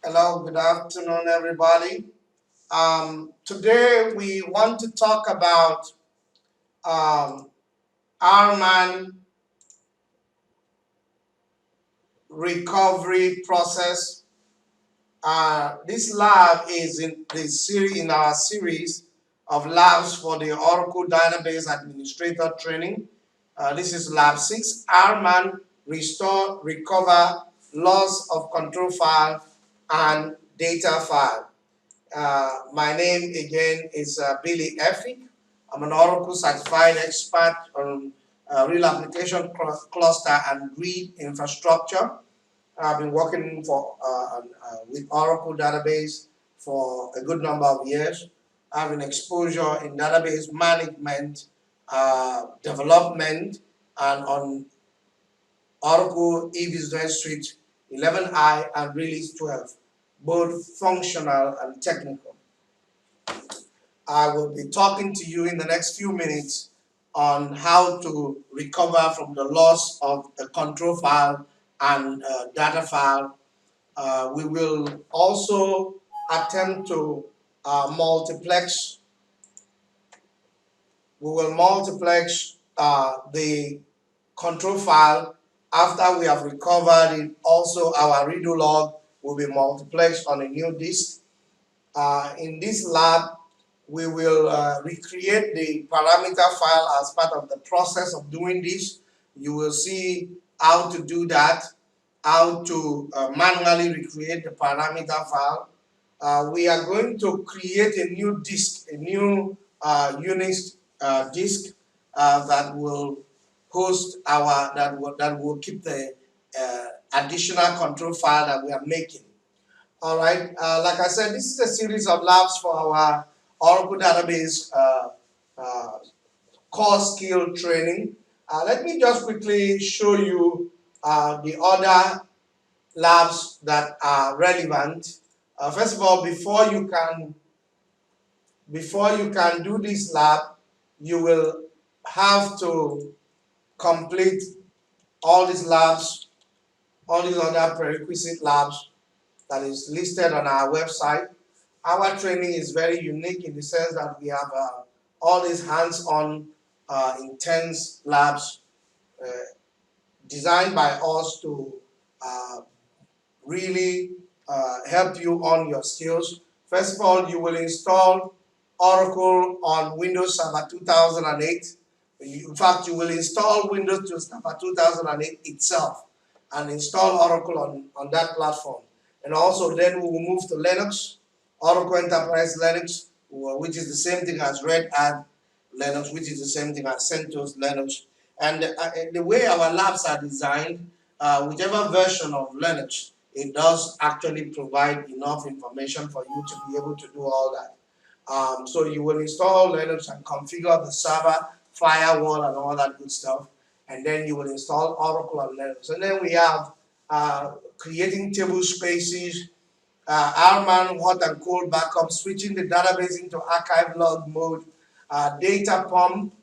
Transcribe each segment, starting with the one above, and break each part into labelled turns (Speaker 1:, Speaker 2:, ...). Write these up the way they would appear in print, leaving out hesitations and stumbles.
Speaker 1: Hello, good afternoon, everybody. Today we want to talk about RMAN recovery process. This lab is in our series of labs for the Oracle Database Administrator Training. This is LAB6, RMAN Restore-Recover, Loss of Control File and Data File. My name again is Billy Effick. I'm an Oracle certified expert on real application cluster and grid infrastructure. I've been working with Oracle database for a good number of years. I have an exposure in database management, development, and on Oracle e-Business Suite 11i and Release 12, both functional and technical. I will be talking to you in the next few minutes on how to recover from the loss of a control file and data file. We will also attempt to multiplex. We will multiplex the control file after we have recovered it. Also, our redo log will be multiplexed on a new disk. In this lab, we will recreate the parameter file as part of the process of doing this. You will see how to do that, how to manually recreate the parameter file. We are going to create a new disk, a new Unix disk that will host that will keep the additional control file that we are making. All right, like I said, this is a series of labs for our Oracle database core skill training. Let me just quickly show you the other labs that are relevant. First of all, before you can do this lab, you will have to complete all these labs, all these other prerequisite labs that is listed on our website. Our training is very unique in the sense that we have all these hands-on intense labs designed by us to really help you on your skills. First of all, you will install Oracle on Windows Server 2008. In fact, you will install Windows Server 2008 itself and install Oracle on that platform. And also then we will move to Linux, Oracle Enterprise Linux, which is the same thing as Red Hat Linux, which is the same thing as CentOS Linux. And the way our labs are designed, whichever version of Linux, it does actually provide enough information for you to be able to do all that. So you will install Linux and configure the server, firewall, and all that good stuff. And then you will install Oracle on Linux. And then we have creating table spaces, RMAN hot and cold backup, switching the database into archive log mode, data pump,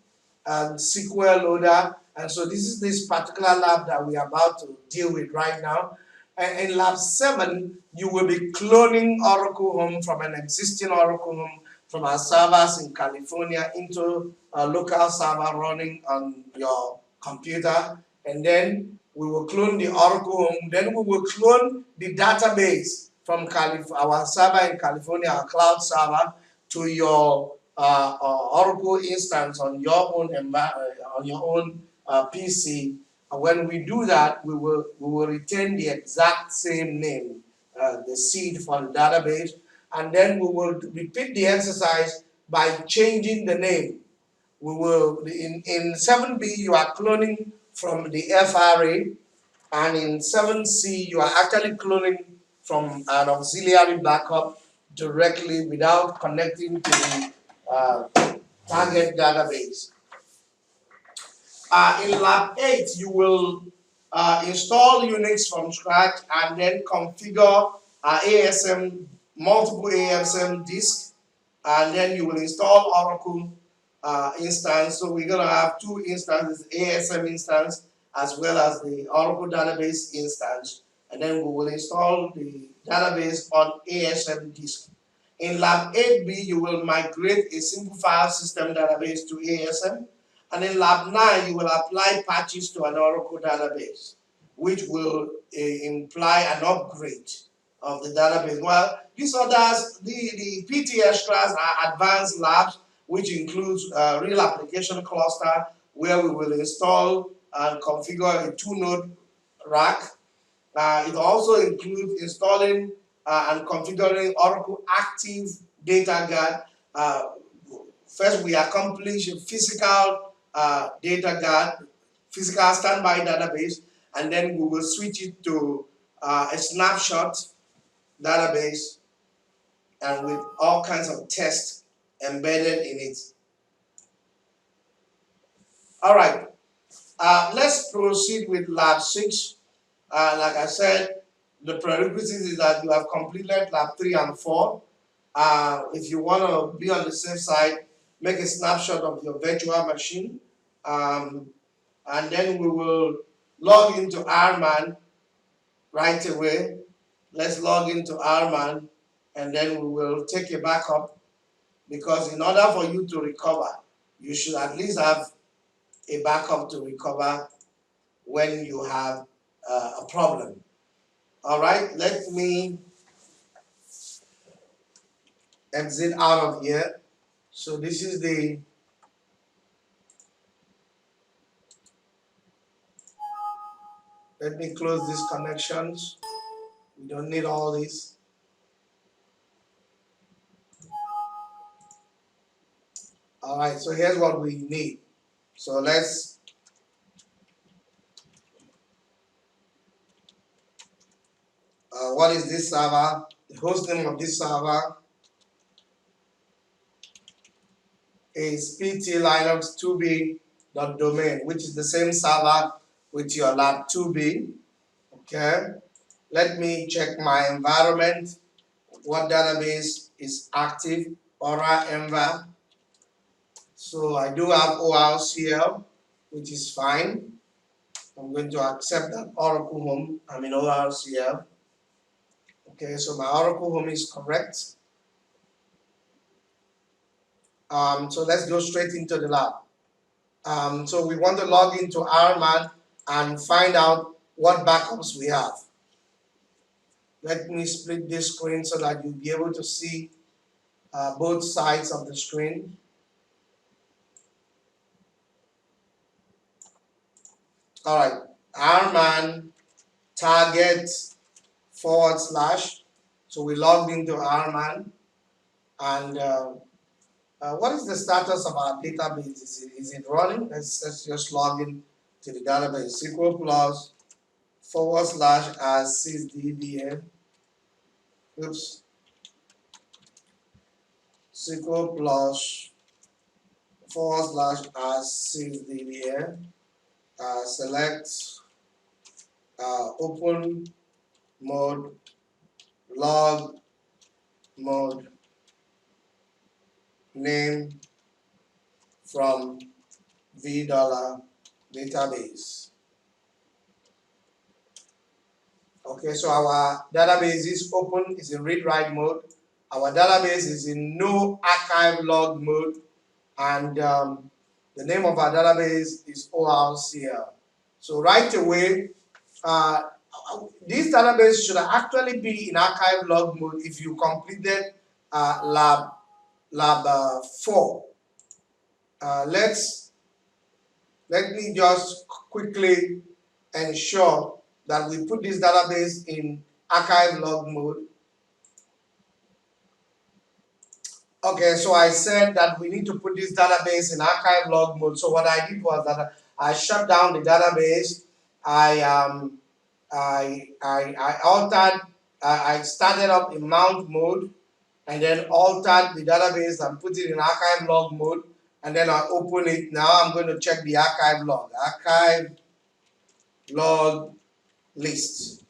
Speaker 1: and SQL loader. And so this is this particular lab that we are about to deal with right now. And in lab 7, you will be cloning Oracle Home from an existing Oracle Home from our servers in California into a local server running on your computer. And then we will clone the Oracle Home. Then we will clone the database from our server in California, our cloud server, to your Oracle instance on your own PC. And when we do that, we will retain the exact same name, the seed for the database, and then we will repeat the exercise by changing the name. We will in 7B you are cloning from the FRA, and in 7C you are actually cloning from an auxiliary backup directly without connecting to the target database. In lab 8, you will install Unix from scratch and then configure multiple ASM disk, and then you will install Oracle instance. So we're going to have two instances, ASM instance as well as the Oracle database instance. and then we will install the database on ASM disk. In Lab 8B, you will migrate a single file system database to ASM, and in Lab 9, you will apply patches to an Oracle database, which will imply an upgrade of the database. Well, these others, the PT extras are advanced labs, which includes real application cluster, where we will install and configure a 2-node rack. It also includes installing and configuring Oracle Active Data Guard. First, we accomplish a physical data guard, physical standby database, and then we will switch it to a snapshot database and with all kinds of tests embedded in it. All right, let's proceed with Lab 6. Like I said, the prerequisite is that you have completed Lab 3 and 4. If you want to be on the safe side, make a snapshot of your virtual machine. And then we will log into RMAN right away. Let's log into RMAN, and then we will take a backup, because in order for you to recover, you should at least have a backup to recover when you have a problem. All right, let me exit out of here. So this is the let me close these connections. We don't need all this. All right, so here's what we need. So let's what is this server? The host name of this server is pt-linux2b.domain, which is the same server with your lab 2b. Okay, let me check my environment. What database is active? Aura Enva. So I do have ORCL, which is fine. I'm going to accept that Oracle Home. I'm in ORCL. Okay, so my Oracle Home is correct. So let's go straight into the lab. So we want to log into RMAN and find out what backups we have. Let me split this screen so that you'll be able to see both sides of the screen. All right, RMAN target / So we logged into RMAN, and what is the status of our database? Is it running? Let's just log in to the database. SQL plus / as sysdbn. Oops. SQL plus / as sysdbn. Select open mode, log mode, name from $, database. Okay, so our database is open, is in read-write mode. Our database is in no archive log mode, and the name of our database is ORCL. So right away, this database should actually be in archive log mode if you completed lab 4. Let me just quickly ensure that we put this database in archive log mode. Okay, so I said that we need to put this database in archive log mode. So what I did was that I shut down the database. I started up in mount mode, and then altered the database and put it in archive log mode, and then I open it. Now I'm going to check the archive log list.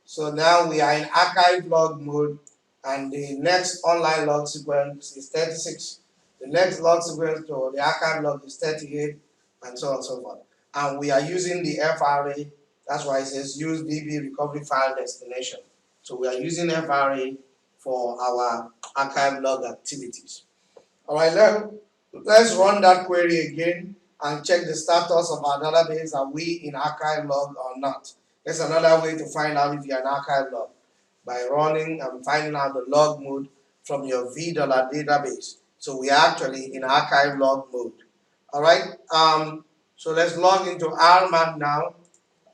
Speaker 1: So now we are in archive log mode, and the next online log sequence is 36. The next log sequence to the archive log is 38, and so on and so forth. And we are using the FRA That's why it says use DB recovery file destination. So we are using FRA for our archive log activities. All right, let's run that query again and check the status of our database. Are we in archive log or not? There's another way to find out if you're in archive log by running and finding out the log mode from your V database. So we are actually in archive log mode. All right. So let's log into RMAN now.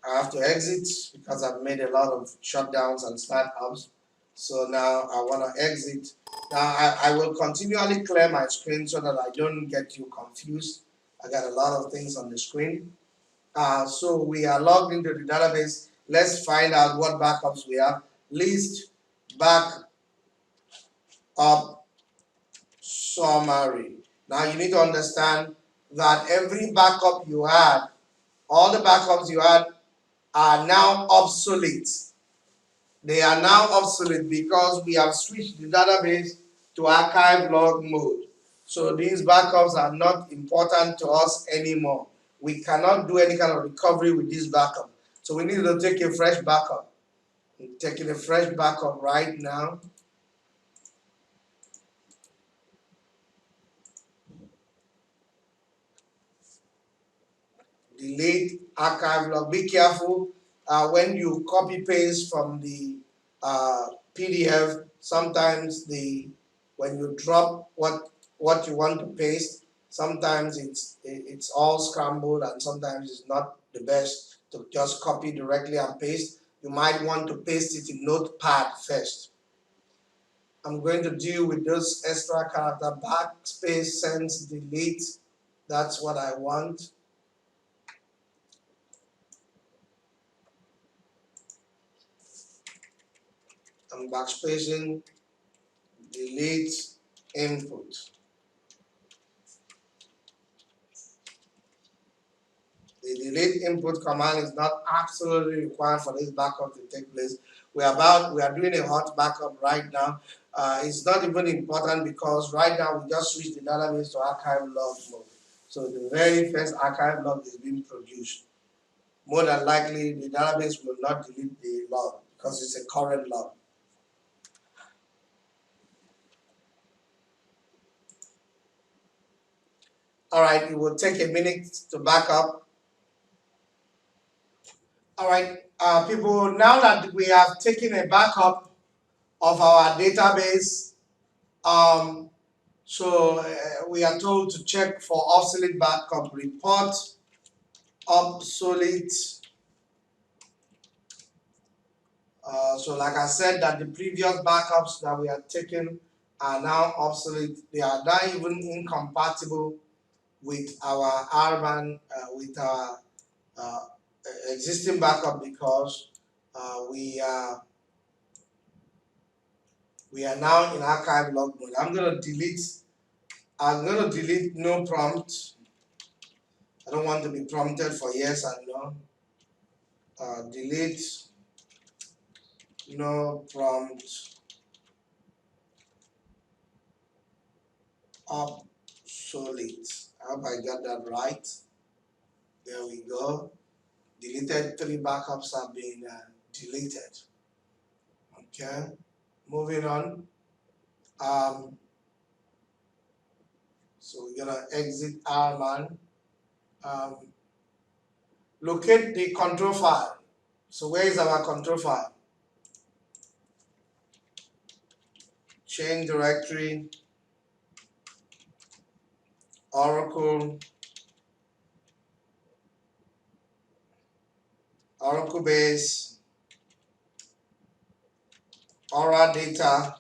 Speaker 1: I have to exit because I've made a lot of shutdowns and startups. So now I want to exit. Now I will continually clear my screen so that I don't get you confused. I got a lot of things on the screen. So we are logged into the database. Let's find out what backups we have. List backup summary. Now you need to understand that every backup you had, all the backups you had are now obsolete. They are now obsolete because we have switched the database to archive log mode. So these backups are not important to us anymore. We cannot do any kind of recovery with this backup. So we need to take a fresh backup. I'm taking a fresh backup right now. Delete archive log. Be careful when you copy paste from the PDF. Sometimes when you drop what you want to paste, sometimes it's all scrambled and sometimes it's not the best to just copy directly and paste. You might want to paste it in Notepad first. I'm going to deal with those extra character, backspace, sense, delete. That's what I want. I'm backspacing, delete, input. The delete input command is not absolutely required for this backup to take place. We are doing a hot backup right now. It's not even important because right now we just switched the database to archive log mode. So the very first archive log is being produced. More than likely, the database will not delete the log because it's a current log. All right, it will take a minute to back up. All right, people, now that we have taken a backup of our database, we are told to check for obsolete backup report, obsolete. So like I said, that the previous backups that we had taken are now obsolete. They are not even incompatible with our RMAN, with our existing backup because we are now in archive log mode. I'm going to delete no prompt. I don't want to be prompted for yes and no. Delete no prompt obsolete. I hope I got that right. There we go. Deleted 3 backups have been deleted. Okay, moving on. So we're gonna exit RMAN. Locate the control file. So where is our control file? Change directory, Oracle base, Aura data,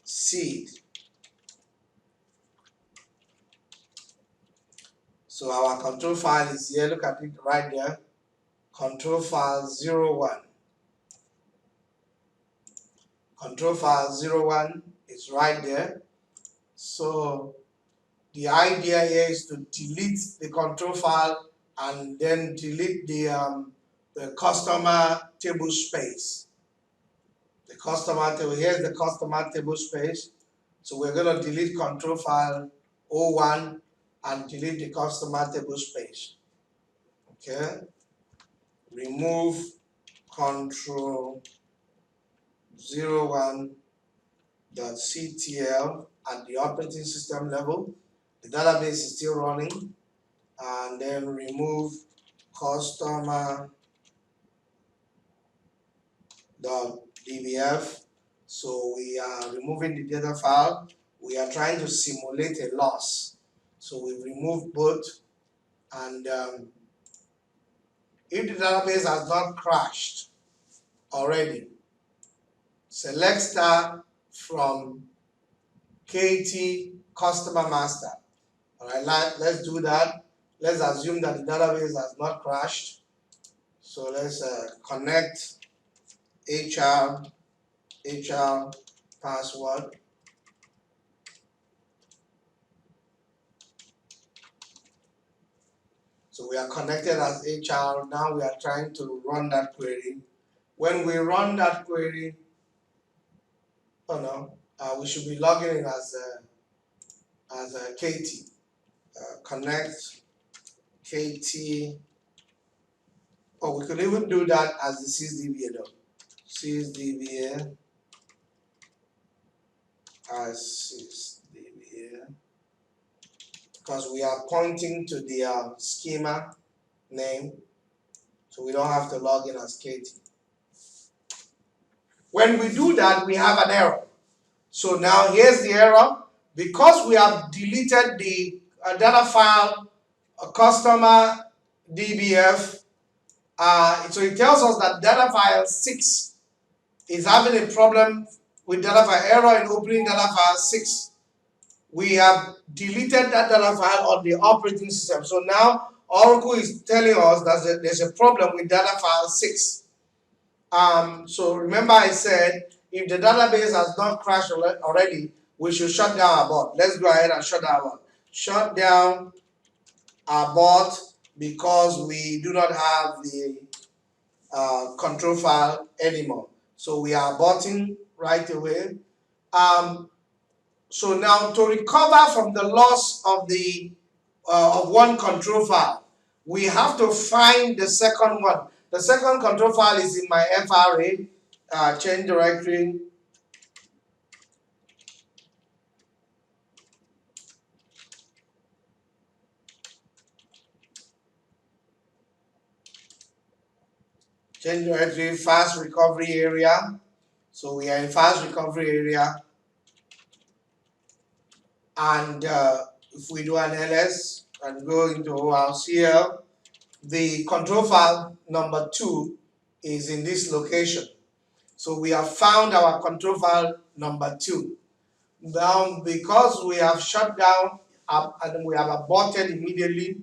Speaker 1: seed. So our control file is here. Look at it right there. Control file 01. Control file 01 is right there. So the idea here is to delete the control file and then delete the customer table space. The customer table, here's the customer table space. So we're going to delete control file 01 and delete the customer table space. Okay. remove control 01.ctl at the operating system level. The database is still running, and then remove customer.dbf. So we are removing the data file. We are trying to simulate a loss. So we remove both, and if the database has not crashed already, select star from KT customer master. All right, let's do that. Let's assume that the database has not crashed. So let's connect HR password. So we are connected as HR. Now we are trying to run that query. When we run that query, we should be logging in as KT. Connect KT. Oh, we could even do that as the sysdba though. Sysdba as sysdba, because we are pointing to the schema name, so we don't have to log in as KT. When we do that, we have an error. So now here's the error. Because we have deleted the data file customer DBF, so it tells us that data file 6 is having a problem with data file, error in opening data file 6. We have deleted that data file on the operating system. So now Oracle is telling us that there's a problem with data file 6. So remember I said if the database has not crashed already, we should shut down our bot. Let's go ahead and shut down our bot. Shut down our bot because we do not have the control file anymore. So we are aborting right away. So now to recover from the loss of the of one control file, we have to find the second one. The second control file is in my FRA change directory. Change directory fast recovery area. So we are in fast recovery area, and if we do an ls and go into ORCL, the control file number 2 is in this location. So we have found our control file number 2. Now, because we have shut down and we have aborted immediately,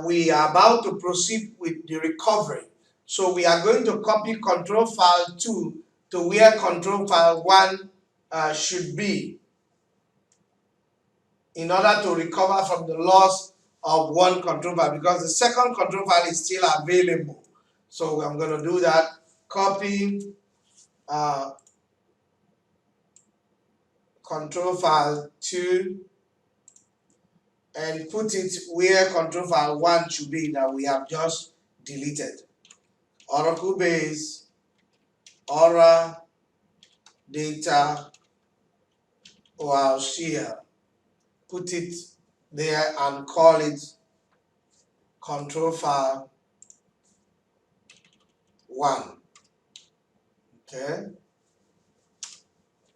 Speaker 1: we are about to proceed with the recovery. So we are going to copy control file 2 to where control file 1 should be in order to recover from the loss of one control file, because the second control file is still available. So I'm going to do that. Copy control file 2 and put it where control file 1 should be that we have just deleted. Oracle base, Aura data ORCL. Put it there and call it control file 1. Okay.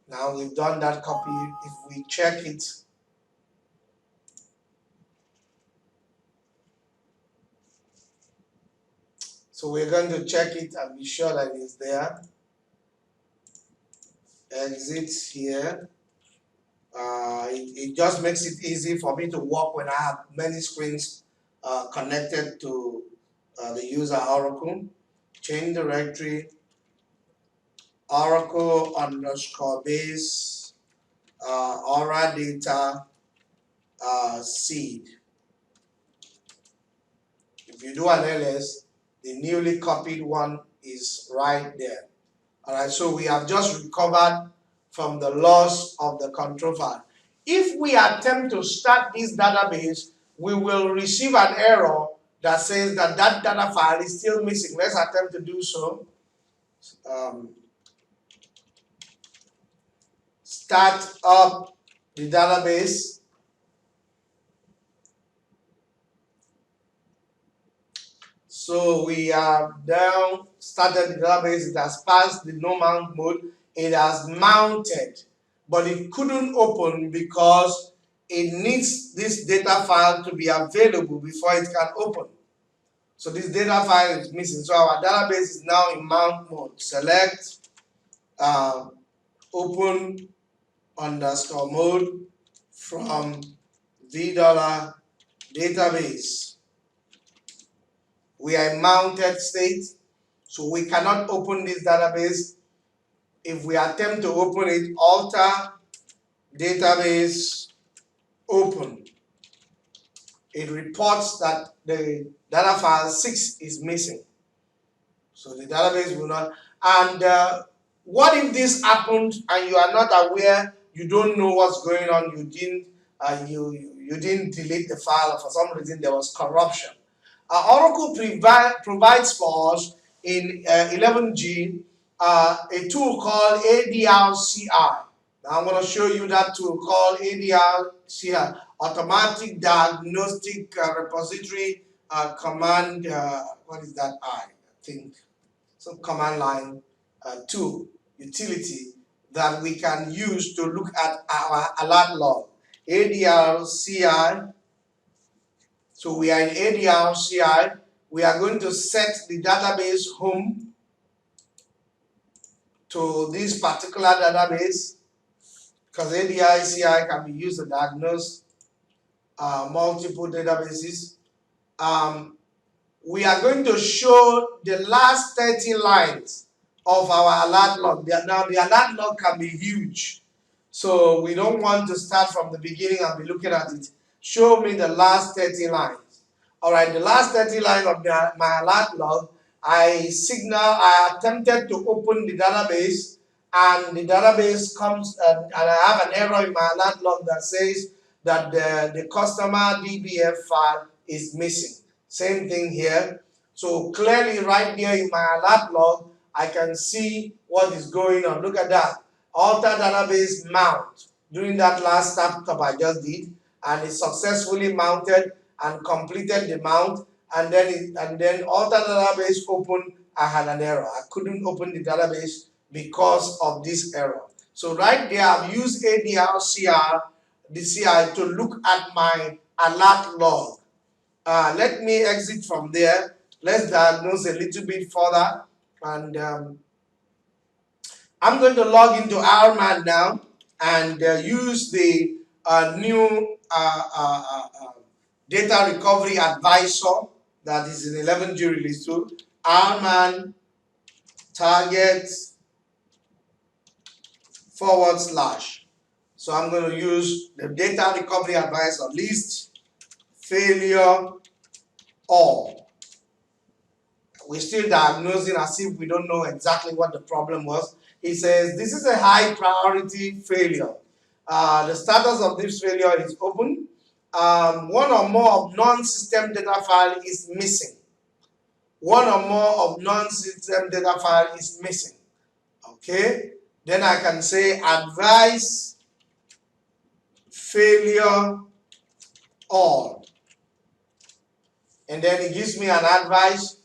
Speaker 1: Now we've done that copy. If we check it, so we're going to check it and be sure that it's there. Exit here. It just makes it easy for me to work when I have many screens connected to the user Oracle. Change directory, Oracle _ base, Aura data seed. If you do an ls, the newly copied one is right there. All right, so we have just recovered from the loss of the control file. If we attempt to start this database, we will receive an error that says that that data file is still missing. Let's attempt to do so. Start up the database. So we have now started the database. It has passed the no mount mode. It has mounted, but it couldn't open because it needs this data file to be available before it can open. So this data file is missing. So our database is now in mount mode. Select open underscore mode from $, database. We are in mounted state, so we cannot open this database. If we attempt to open it, alter database open. It reports that the data file 6 is missing. So the database will not. And what if this happened and you are not aware, you don't know what's going on, you didn't delete the file, or for some reason there was corruption? Oracle provides for us in 11G a tool called ADRCR. Now I'm going to show you that tool called ADRCR, Automatic Diagnostic Repository Command. What is that? I think some command line tool utility that we can use to look at our alert log. ADRCR. So we are in ADRCR. We are going to set the database home to this particular database, because ADRCR can be used to diagnose multiple databases. We are going to show the last 30 lines of our alert log. Now the alert log can be huge, so we don't want to start from the beginning and be looking at it. Show me the last 30 lines. All right, the last 30 lines of my alert log, I attempted to open the database, and the database comes, and I have an error in my alert log that says that the customer DBF file is missing. Same thing here. So clearly right there in my alert log, I can see what is going on. Look at that. Alter database mount. During that last startup I just did, and it successfully mounted and completed the mount, and then alter database open. I had an error. I couldn't open the database because of this error. So right there, I've used ADRCR, the CI, to look at my alert log. Let me exit from there. Let's diagnose a little bit further, and I'm going to log into RMAN now and use the new data recovery advisor that is in 11G release 2, RMAN target / So I'm going to use the data recovery advisor list failure all. We're still diagnosing as if we don't know exactly what the problem was. It says this is a high priority failure. The status of this failure is open. One or more of non-system data file is missing. One or more of non-system data file is missing. Okay, then I can say advise failure all, and then it gives me an advice.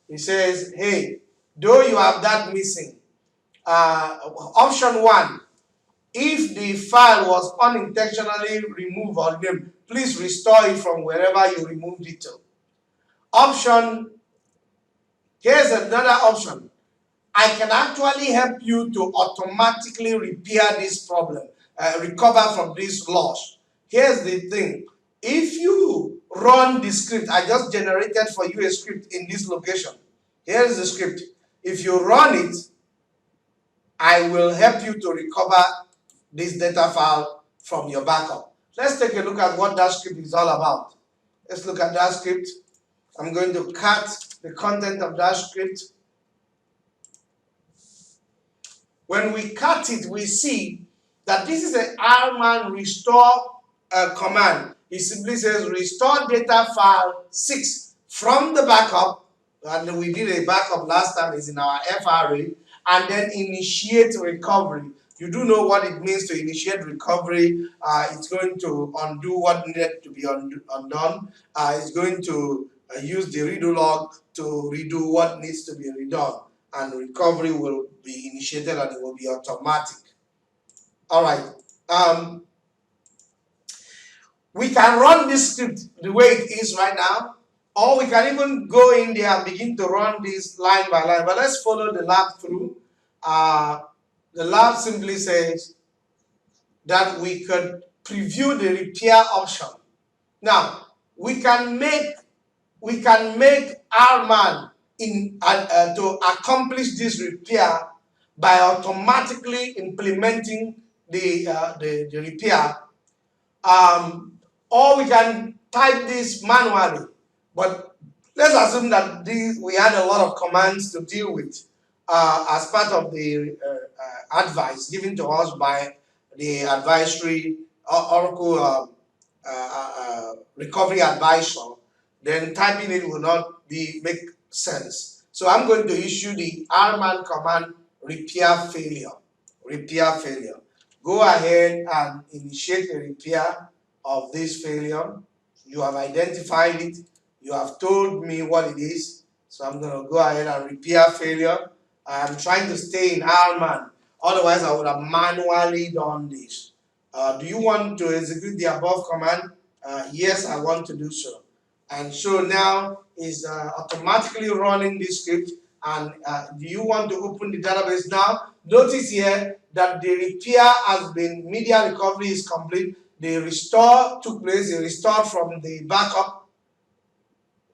Speaker 1: It says, hey, though you have that missing, option 1, if the file was unintentionally removed or named, please restore it from wherever you removed it to. Here's another option. I can actually help you to automatically repair this problem, recover from this loss. Here's the thing. If you run the script, I just generated for you a script in this location. Here's the script. If you run it, I will help you to recover this data file from your backup. Let's take a look at what that script is all about. Let's look at that script. I'm going to cut the content of that script. When we cut it, we see that this is an RMAN Restore command. It simply says restore data file 6 from the backup, and we did a backup last time, is in our FRA, and then initiate recovery. You do know what it means to initiate recovery. It's going to undo what needed to be undone. It's going to use the redo log to redo what needs to be redone, and recovery will be initiated and it will be automatic. All right. We can run this script the way it is right now, or we can even go in there and begin to run this line by line. But let's follow the lab through. The lab simply says that we could preview the repair option. Now, we can make RMAN to accomplish this repair by automatically implementing the repair. Or we can type this manually, but let's assume that we had a lot of commands to deal with as part of the advice given to us by the advisory Oracle recovery advisor. Then typing it will not make sense. So I'm going to issue the RMAN command repair failure. Repair failure. Go ahead and initiate a repair of this failure. You have identified it. You have told me what it is. So I'm going to go ahead and repair failure. I'm trying to stay in RMAN. Otherwise, I would have manually done this. Do you want to execute the above command? Yes, I want to do so. And so now is automatically running this script. And do you want to open the database now? Notice here that the repair has been, media recovery is complete. The restore took place. It restored from the backup.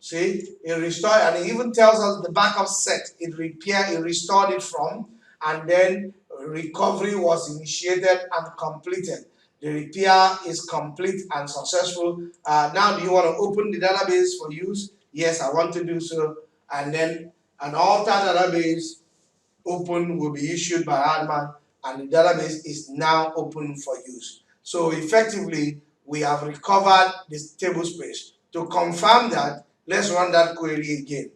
Speaker 1: See, it restored, and it even tells us the backup set. It restored it from, and then recovery was initiated and completed. The repair is complete and successful. Now, do you want to open the database for use? Yes, I want to do so. And then an alter database open will be issued by RMAN, and the database is now open for use. So effectively, we have recovered this table space. To confirm that, let's run that query again.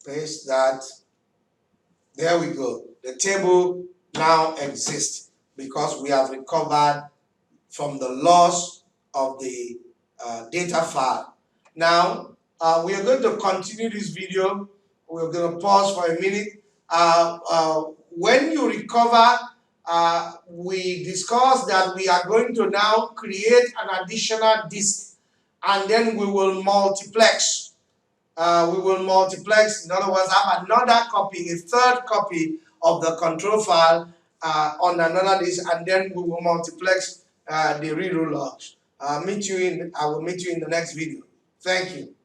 Speaker 1: Paste that. There we go. The table now exists because we have recovered from the loss of the data file. Now, we are going to continue this video. We're going to pause for a minute. When you recover, we discussed that we are going to now create an additional disk, and then we will multiplex. In other words, have another copy, a third copy of the control file on another disk, and then we will multiplex the redo logs. I will meet you in the next video. Thank you.